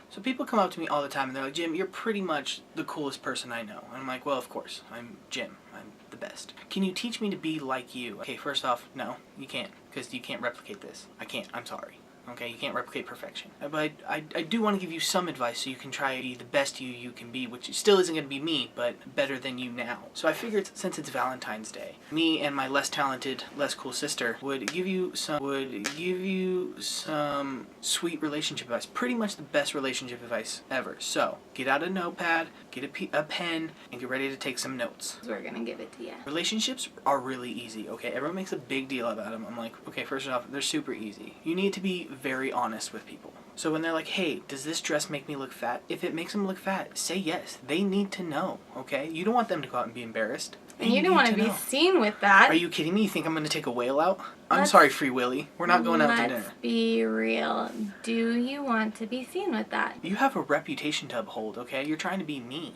So people come up to me all the time and they're like, Jim, you're pretty much the coolest person I know. And I'm like, well, of course. I'm Jim. I'm the best. Can you teach me to be like you? Okay, first off, no, you can't. Because you can't replicate this. I can't. I'm sorry. Okay, you can't replicate perfection. But I do want to give you some advice so you can try to be the best you can be, which still isn't going to be me, but better than you now. So I figured since it's Valentine's Day, me and my less talented, less cool sister would give you some sweet relationship advice. Pretty much the best relationship advice ever. So get out a notepad, get a pen, and get ready to take some notes. We're going to give it to you. Relationships are really easy, okay? Everyone makes a big deal about them. I'm like, okay, first off, they're super easy. You need to be very honest with people. So when they're like, hey, does this dress make me look fat? If it makes them look fat, say yes. They need to know, okay? You don't want them to go out and be embarrassed. And you don't want to be seen with that. Are you kidding me? You think I'm going to take a whale out? I'm sorry, Free Willy. We're not going out to dinner. Let's be real. Do you want to be seen with that? You have a reputation to uphold, okay? You're trying to be me.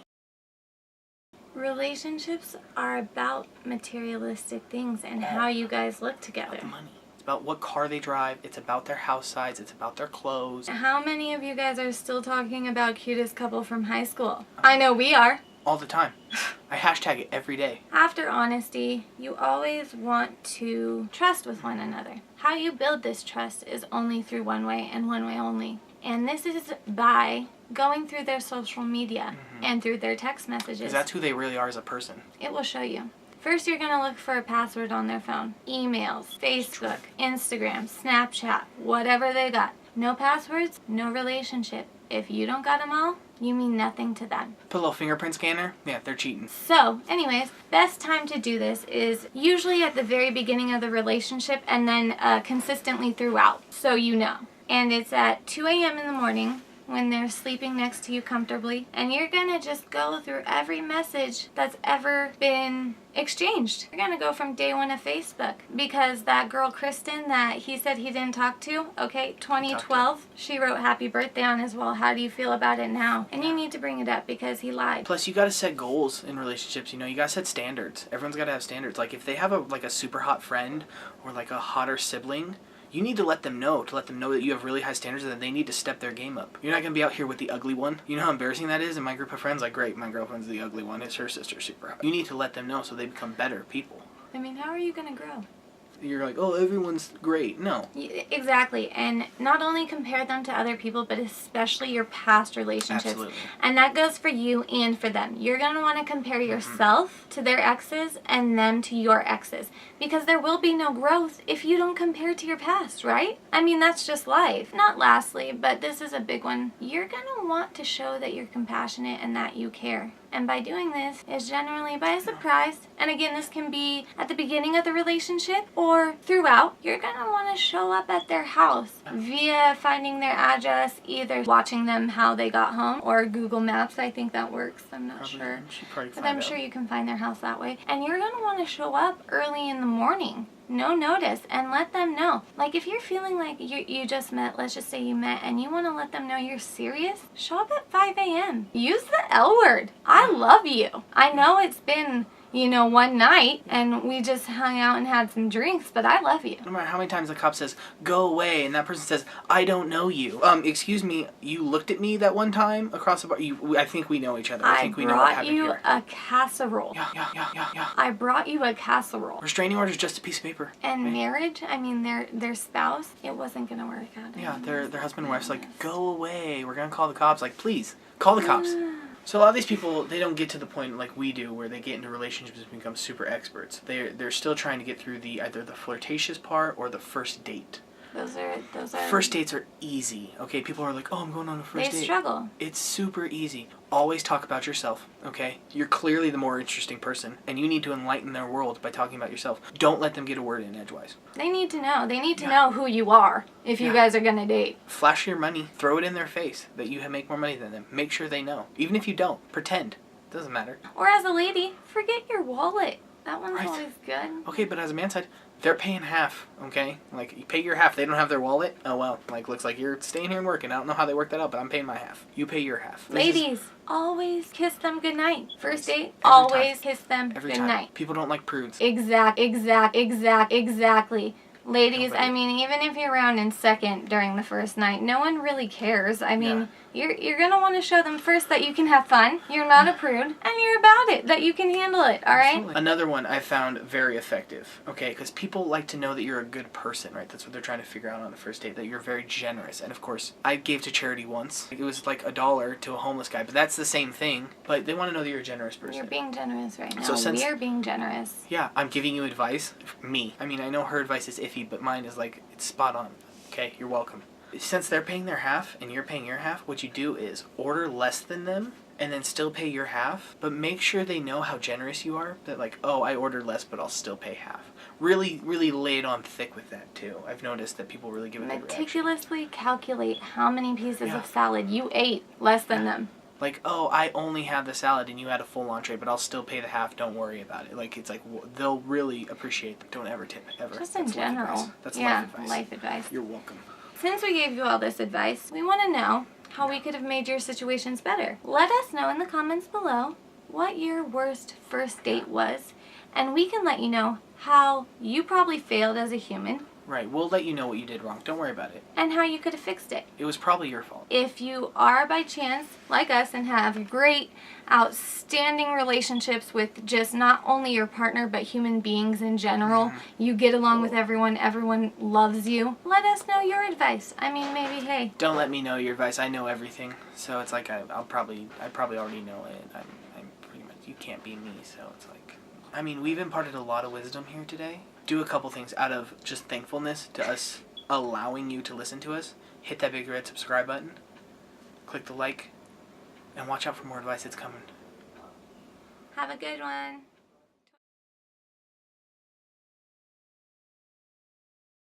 Relationships are about materialistic things and how you guys look together. About the money. About what car they drive, it's about their house size, it's about their clothes. How many of you guys are still talking about cutest couple from high school? I know we are. All the time. I hashtag it every day. After honesty, you always want to trust with one another. How you build this trust is only through one way and one way only. And this is by going through their social media and through their text messages. Because that's who they really are as a person. It will show you. First, you're going to look for a password on their phone. Emails, Facebook, Instagram, Snapchat, whatever they got. No passwords, no relationship. If you don't got them all, you mean nothing to them. Put a little fingerprint scanner? Yeah, they're cheating. So, anyways, best time to do this is usually at the very beginning of the relationship and then consistently throughout, so you know. And it's at 2 a.m. in the morning when they're sleeping next to you comfortably, and you're gonna just go through every message that's ever been exchanged. You're gonna go from day one of Facebook, because that girl Kristen that he said he didn't talk to, okay, 2012, she wrote happy birthday on his wall. How do you feel about it now? And you need to bring it up because he lied. Plus, you gotta set goals in relationships. You know, you gotta set standards. Everyone's gotta have standards. Like, if they have a super hot friend or like a hotter sibling, you need to let them know that you have really high standards and that they need to step their game up. You're not going to be out here with the ugly one. You know how embarrassing that is in my group of friends? Like, great, my girlfriend's the ugly one. It's her sister, super hot. You need to let them know so they become better people. I mean, how are you going to grow? You're like, oh, everyone's great. No. Exactly. And not only compare them to other people, but especially your past relationships. Absolutely. And that goes for you and for them. You're going to want to compare yourself to their exes and them to your exes. Because there will be no growth if you don't compare to your past, right? I mean, that's just life. Not lastly, but this is a big one. You're going to want to show that you're compassionate and that you care. And by doing this is generally by a surprise. And again, this can be at the beginning of the relationship or throughout. You're going to want to show up at their house via finding their address, either watching them how they got home or Google Maps. I think that works. I'm not sure. But I'm sure you can find their house that way. And you're going to want to show up early in the morning. No notice, and let them know. Like, if you're feeling like you just met, let's just say you met, and you want to let them know you're serious, show up at 5 a.m. Use the L word. I love you. I know it's been, one night, and we just hung out and had some drinks, but I love you. No matter how many times the cop says, go away, and that person says, I don't know you. Excuse me, you looked at me that one time across the bar? I think we know each other. I think we know what happened here. I brought you a casserole. Yeah. I brought you a casserole. Restraining order is just a piece of paper. And marriage, I mean, their spouse, it wasn't going to work out. Yeah, their husband and wife's like, go away, we're going to call the cops. Like, please, call the cops. So a lot of these people, they don't get to the point like we do where they get into relationships and become super experts. They're still trying to get through either the flirtatious part or the first date. Those are First dates are easy, okay? People are like, oh, I'm going on a first date. They struggle. It's super easy. Always talk about yourself, okay? You're clearly the more interesting person, and you need to enlighten their world by talking about yourself. Don't let them get a word in edgewise. They need to know. They need to know who you are if you guys are going to date. Flash your money. Throw it in their face that you make more money than them. Make sure they know. Even if you don't, pretend. Doesn't matter. Or as a lady, forget your wallet. That one's always good. Okay, but as a man side, they're paying half, okay? Like, you pay your half. They don't have their wallet. Oh, well. Like, looks like you're staying here and working. I don't know how they worked that out, but I'm paying my half. You pay your half. Ladies, always kiss them goodnight. First date, always kiss them goodnight. People don't like prudes. Exactly. Ladies, I mean, even if you're around in second during the first night, no one really cares. I mean, You're going to want to show them first that you can have fun, you're not a prude, and you're about it, that you can handle it, all right? Absolutely. Another one I found very effective, okay, because people like to know that you're a good person, right? That's what they're trying to figure out on the first date, that you're very generous. And of course, I gave to charity once. It was like $1 to a homeless guy, but that's the same thing. But they want to know that you're a generous person. You're being generous right now. So We're being generous. Yeah, I'm giving you advice. Me. I mean, I know her advice is iffy, but mine is like, it's spot on. Okay, you're welcome. Since they're paying their half and you're paying your half, what you do is order less than them and then still pay your half, but make sure they know how generous you are. That like, oh, I ordered less, but I'll still pay half. Really, really lay it on thick with that too. I've noticed that people really give it a good reaction. Meticulously calculate how many pieces of salad you ate less than them. Like, oh, I only had the salad and you had a full entree, but I'll still pay the half. Don't worry about it. Like, it's like, they'll really appreciate them. Don't ever tip, ever. Just in general. That's life advice. Life advice. You're welcome. Since we gave you all this advice, we want to know how we could have made your situations better. Let us know in the comments below what your worst first date was, and we can let you know how you probably failed as a human. Right, we'll let you know what you did wrong. Don't worry about it. And how you could have fixed it. It was probably your fault. If you are by chance like us and have great, outstanding relationships with just not only your partner but human beings in general, you get along with everyone loves you, let us know your advice. I mean, maybe, hey. Don't let me know your advice. I know everything. So it's like, I probably already know it. I'm pretty much, you can't be me, so it's like, I mean, we've imparted a lot of wisdom here today. Do a couple things out of just thankfulness to us allowing you to listen to us. Hit that big red subscribe button. Click the like. And watch out for more advice that's coming. Have a good one.